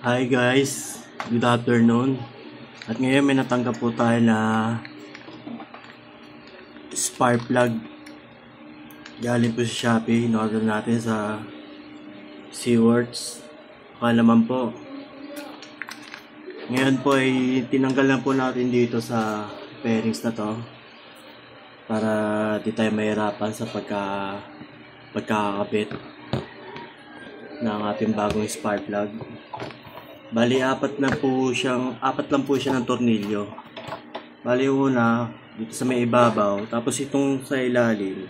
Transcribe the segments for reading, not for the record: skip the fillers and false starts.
Hi guys, good afternoon. At ngayon may natanggap po tayo na spark plug. Galing po sa Shopee, in-order natin sa Seaworks. Baka naman po. Ngayon po ay tinanggal lang po natin dito sa pairings na to para di tayo mahirapan sa pagkakakabit ng ating bagong spark plug. Bali, apat lang po siya ng tornilyo. Bali, una, dito sa may ibabaw. Tapos itong sa ilalim,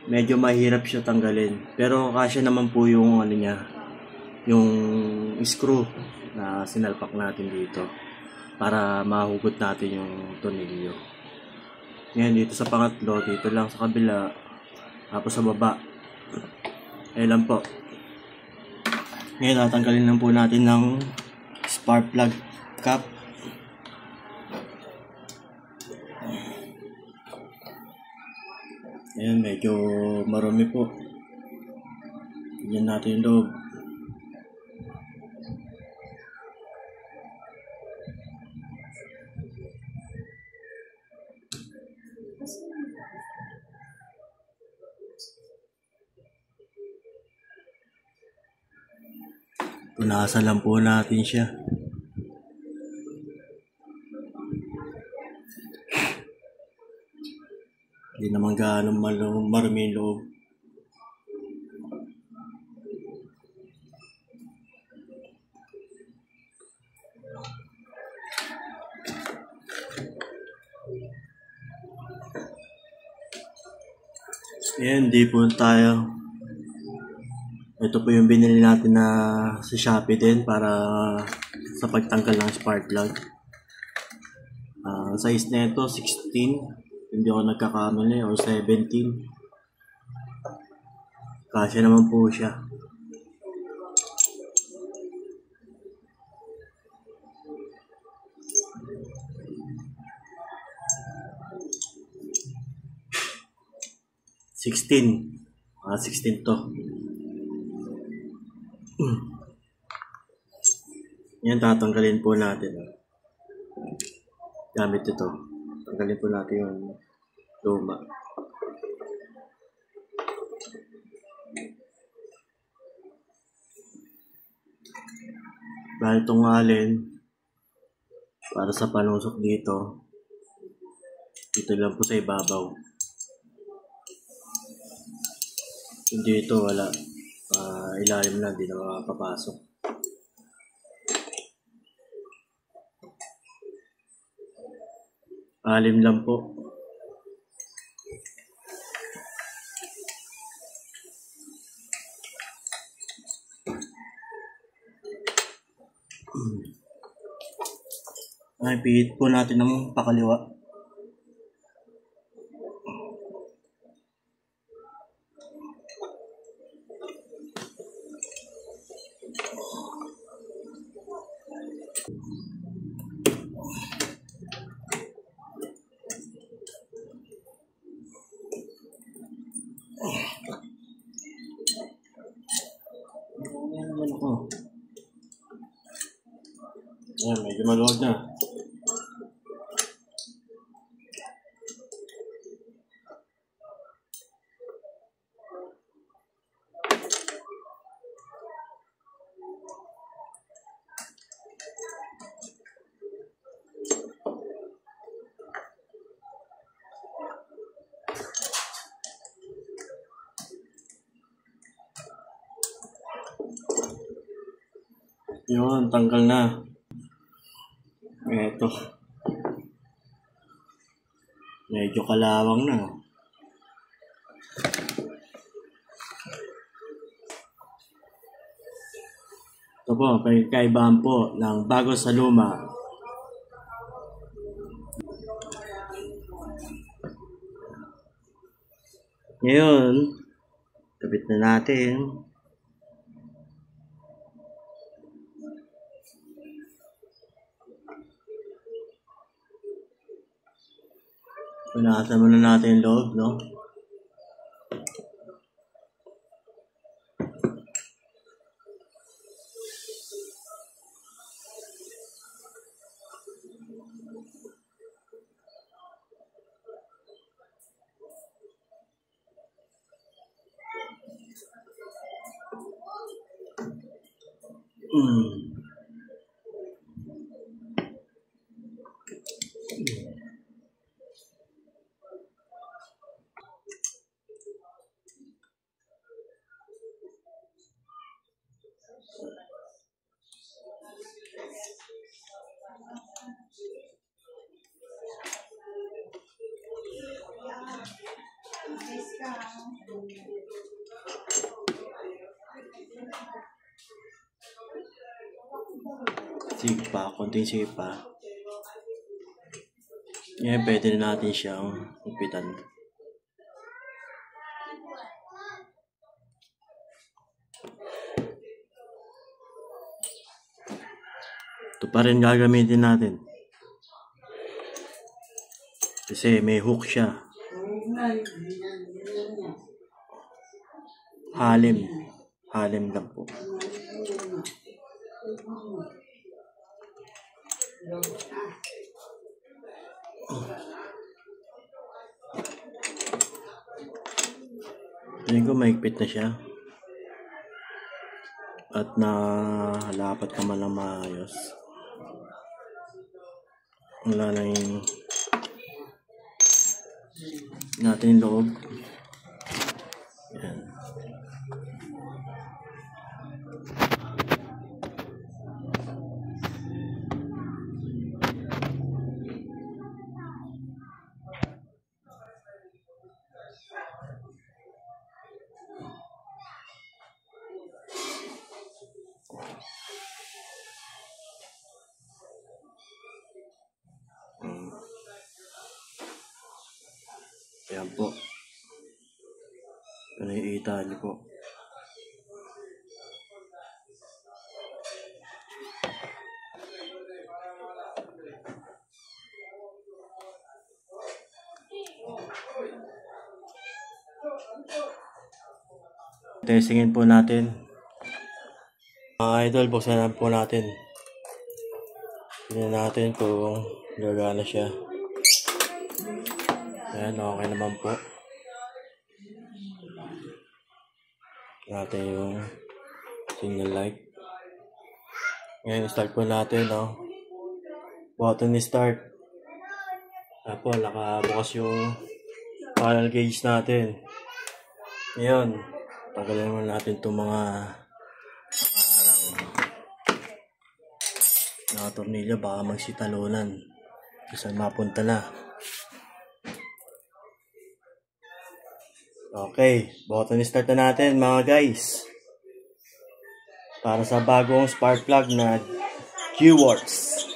medyo mahirap siya tanggalin. Pero kasya naman po yung yung screw na sinalpak natin dito para mahugot natin yung tornilyo. Ngayon, dito sa pangatlo, dito lang sa kabila, tapos sa baba. Ayun lang po. Ngayon, tatanggalin lang po natin ng spark plug cap. Ayan, medyo marumi po. Tignan natin yung loob. Punasan lang po natin siya. Hindi naman gaano marumi yung loob. Ayan, di po tayo. Ito po yung binili natin na sa Shopee din para sa pagtanggal ng spark plug. Size na ito 16, hindi ako nagkakamali, or 17. Kasya naman po siya. $16 to. Yan, tatanggalin po natin. Gamit ito. Tanggalin po natin yung luma. Dahil itong alin, para sa panusok dito, dito lang po sa ibabaw. Hindi ito, wala. Ilalim na, hindi na makapapasok. Alim lang po. Ay, pihit po natin ng pakaliwa. Ayan, medyo maluwag na. Yun, tanggal na. Eto. Medyo kalawang na. Ito po, pagkaibahan po ng bago sa luma. Ngayon, kabit na natin. Punasan muna natin yung loob, no? Sipa, konting sipa. Ngayon, pwede na natin siyang upitan. Ito pa rin gagamitin natin. Kasi may hook siya. Halim. Halim lang po. Tingin ko maigpit na siya. At nalapat naman lang maayos. Wala na yung natin yung loob. Yan. Ayan po. Ano yung ita niyo po. Testingin po natin. Mga idol, buksan na po natin. Tignan natin kung gagana siya. Ayan, okay naman po. Natin yung signal light. Ngayon, start po natin, no? Button ni start. Tapos, nakabukas yung panel gauge natin. Ngayon, tanggalin mo natin itong mga tornilyo, baka magsitalunan. Saan mapunta na. Okay, button start na natin mga guys. Para sa bagong spark plug na G-Works.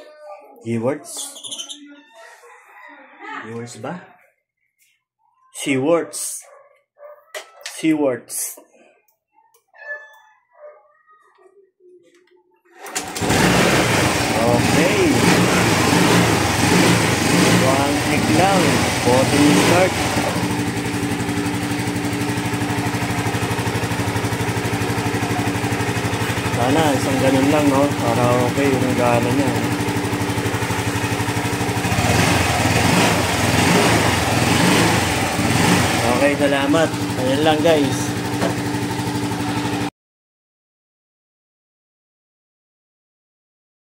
G-Works? G-Works ba? C-Works. C-Works. Okay. One click lang. Button start. Sana isang ganun lang, no? Para okay yung gana niya. Okay, salamat. Ayan lang guys.